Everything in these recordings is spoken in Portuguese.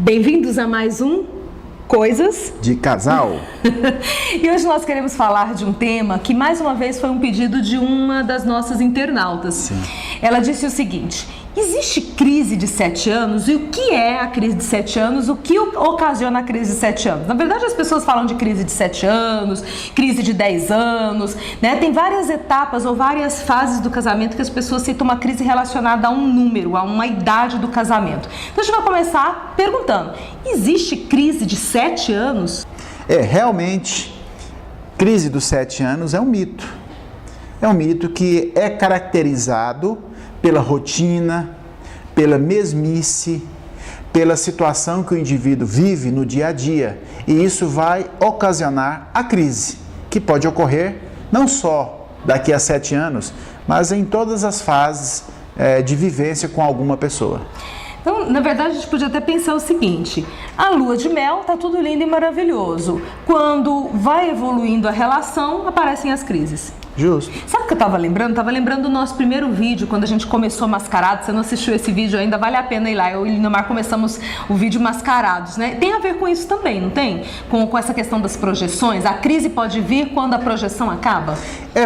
Bem-vindos a mais um Coisas de Casal. E hoje nós queremos falar de um tema que mais uma vez foi um pedido de uma das nossas internautas. Sim. Ela disse o seguinte: existe crise de 7 anos? E o que é a crise de 7 anos? O que ocasiona a crise de 7 anos? Na verdade, as pessoas falam de crise de 7 anos, crise de 10 anos, né? Tem várias etapas ou várias fases do casamento que as pessoas citam uma crise relacionada a um número, a uma idade do casamento. Então a gente vai começar perguntando: existe crise de 7 anos? Realmente, crise dos 7 anos é um mito. É um mito que é caracterizado pela rotina, pela mesmice, pela situação que o indivíduo vive no dia a dia. E isso vai ocasionar a crise, que pode ocorrer não só daqui a 7 anos, mas em todas as fases de vivência com alguma pessoa. Então, na verdade, a gente podia até pensar o seguinte: a lua de mel tá tudo lindo e maravilhoso. Quando vai evoluindo a relação, aparecem as crises. Justo. Sabe o que eu estava lembrando? Estava lembrando do nosso primeiro vídeo, quando a gente começou Mascarado. Você não assistiu esse vídeo ainda, vale a pena ir lá. Eu e o Lindomar começamos o vídeo Mascarados, né? Tem a ver com isso também, não tem? Com essa questão das projeções. A crise pode vir quando a projeção acaba?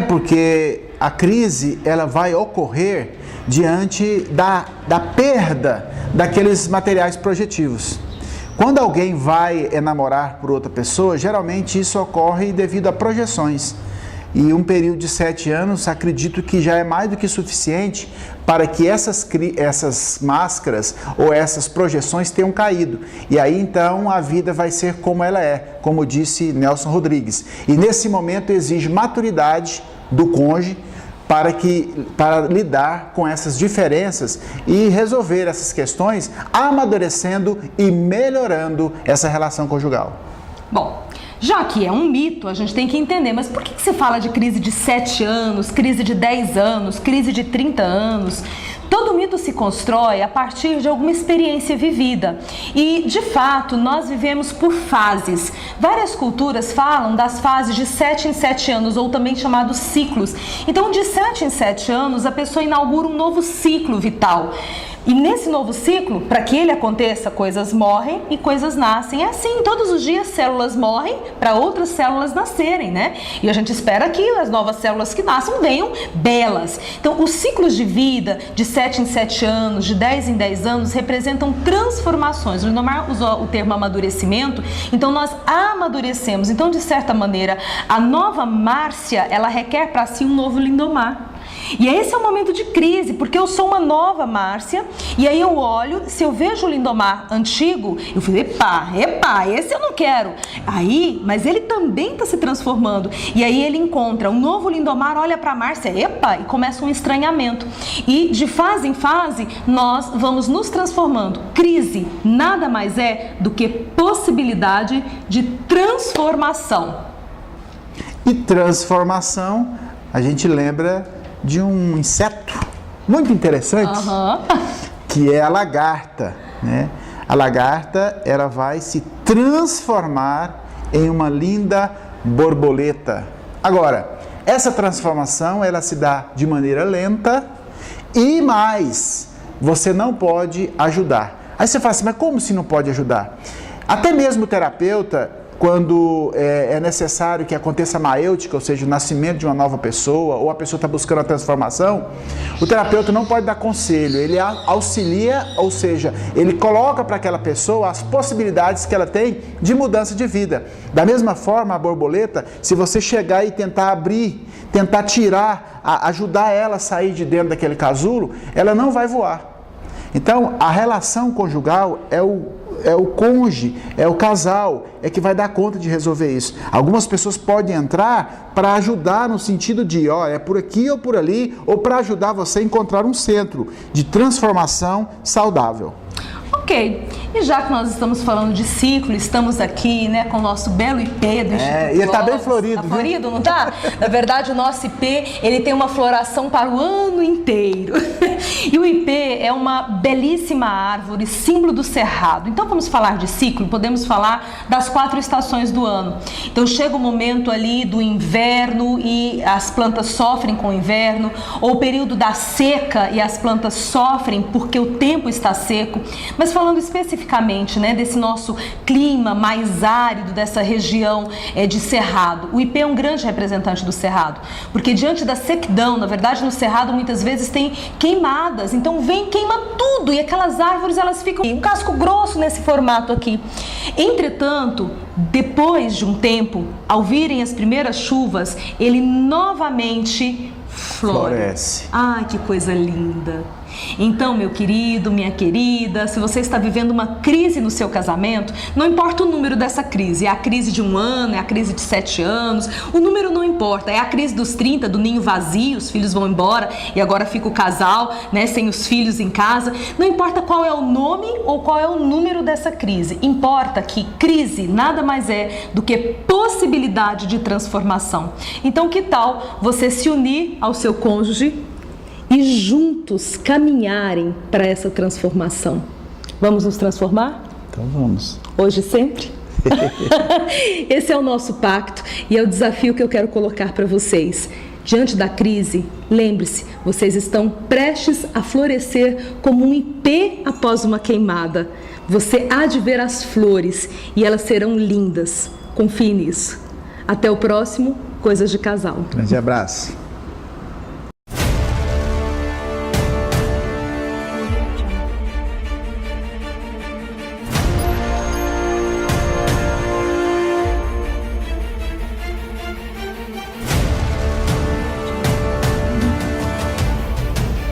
Porque a crise ela vai ocorrer diante da perda daqueles materiais projetivos. Quando alguém vai namorar por outra pessoa, geralmente isso ocorre devido a projeções. E um período de 7 anos, acredito que já é mais do que suficiente para que essas máscaras ou essas projeções tenham caído. E aí então a vida vai ser como ela é, como disse Nelson Rodrigues. E nesse momento exige maturidade do cônjuge para lidar com essas diferenças e resolver essas questões, amadurecendo e melhorando essa relação conjugal. Bom, já que é um mito, a gente tem que entender, mas por que você fala de crise de 7 anos, crise de 10 anos, crise de 30 anos? Todo mito se constrói a partir de alguma experiência vivida e, de fato, nós vivemos por fases. Várias culturas falam das fases de 7 em 7 anos, ou também chamados ciclos. Então, de 7 em 7 anos, a pessoa inaugura um novo ciclo vital. E nesse novo ciclo, para que ele aconteça, coisas morrem e coisas nascem. É assim, todos os dias células morrem para outras células nascerem, né? E a gente espera que as novas células que nasçam venham belas. Então, os ciclos de vida, de 7 em 7 anos, de 10 em 10 anos, representam transformações. O Lindomar usou o termo amadurecimento, então nós amadurecemos. Então, de certa maneira, a nova Márcia, ela requer para si um novo Lindomar. E esse é o momento de crise, porque eu sou uma nova Márcia, e aí eu olho, se eu vejo o Lindomar antigo, eu falo, epa, esse eu não quero. Aí, mas ele também está se transformando, e aí ele encontra um novo Lindomar, olha para a Márcia, epa, e começa um estranhamento. E de fase em fase, nós vamos nos transformando. Crise nada mais é do que possibilidade de transformação. E transformação, a gente lembra de um inseto muito interessante, que é a lagarta, né? A lagarta, ela vai se transformar em uma linda borboleta. Agora, essa transformação, ela se dá de maneira lenta e mais, você não pode ajudar. Aí você fala assim, mas como se não pode ajudar? Até mesmo o terapeuta, quando é necessário que aconteça a maêutica, ou seja, o nascimento de uma nova pessoa, ou a pessoa está buscando a transformação, o terapeuta não pode dar conselho, ele auxilia, ou seja, ele coloca para aquela pessoa as possibilidades que ela tem de mudança de vida. Da mesma forma, a borboleta, se você chegar e tentar abrir, tentar tirar, ajudar ela a sair de dentro daquele casulo, ela não vai voar. Então, a relação conjugal é o cônjuge, é o casal, é que vai dar conta de resolver isso. Algumas pessoas podem entrar para ajudar no sentido de, é por aqui ou por ali, ou para ajudar você a encontrar um centro de transformação saudável. Ok, e já que nós estamos falando de ciclo, estamos aqui, né, com o nosso belo IP do Instituto e está bem florido. Tá florido, não tá? Na verdade, o nosso IP, ele tem uma floração para o ano inteiro. E o IP é uma belíssima árvore, símbolo do cerrado. Então, vamos falar de ciclo, podemos falar das 4 estações do ano. Então, chega o momento ali do inverno e as plantas sofrem com o inverno, ou o período da seca e as plantas sofrem porque o tempo está seco. Mas falando especificamente, né, desse nosso clima mais árido, dessa região de Cerrado. O ipê é um grande representante do Cerrado, porque diante da sequidão, na verdade no Cerrado muitas vezes tem queimadas, então vem, queima tudo e aquelas árvores elas ficam um casco grosso nesse formato aqui. Entretanto, depois de um tempo, ao virem as primeiras chuvas, ele novamente floresce. Ai, que coisa linda! Então, meu querido, minha querida, se você está vivendo uma crise no seu casamento, não importa o número dessa crise, é a crise de 1 ano, é a crise de 7 anos, o número não importa, é a crise dos 30, do ninho vazio, os filhos vão embora e agora fica o casal, né, sem os filhos em casa, não importa qual é o nome ou qual é o número dessa crise, importa que crise nada mais é do que possibilidade de transformação. Então, que tal você se unir ao seu cônjuge e juntos caminharem para essa transformação? Vamos nos transformar? Então vamos. Hoje e sempre? Esse é o nosso pacto e é o desafio que eu quero colocar para vocês. Diante da crise, lembre-se, vocês estão prestes a florescer como um ipê após uma queimada. Você há de ver as flores e elas serão lindas. Confie nisso. Até o próximo Coisas de Casal. Grande abraço.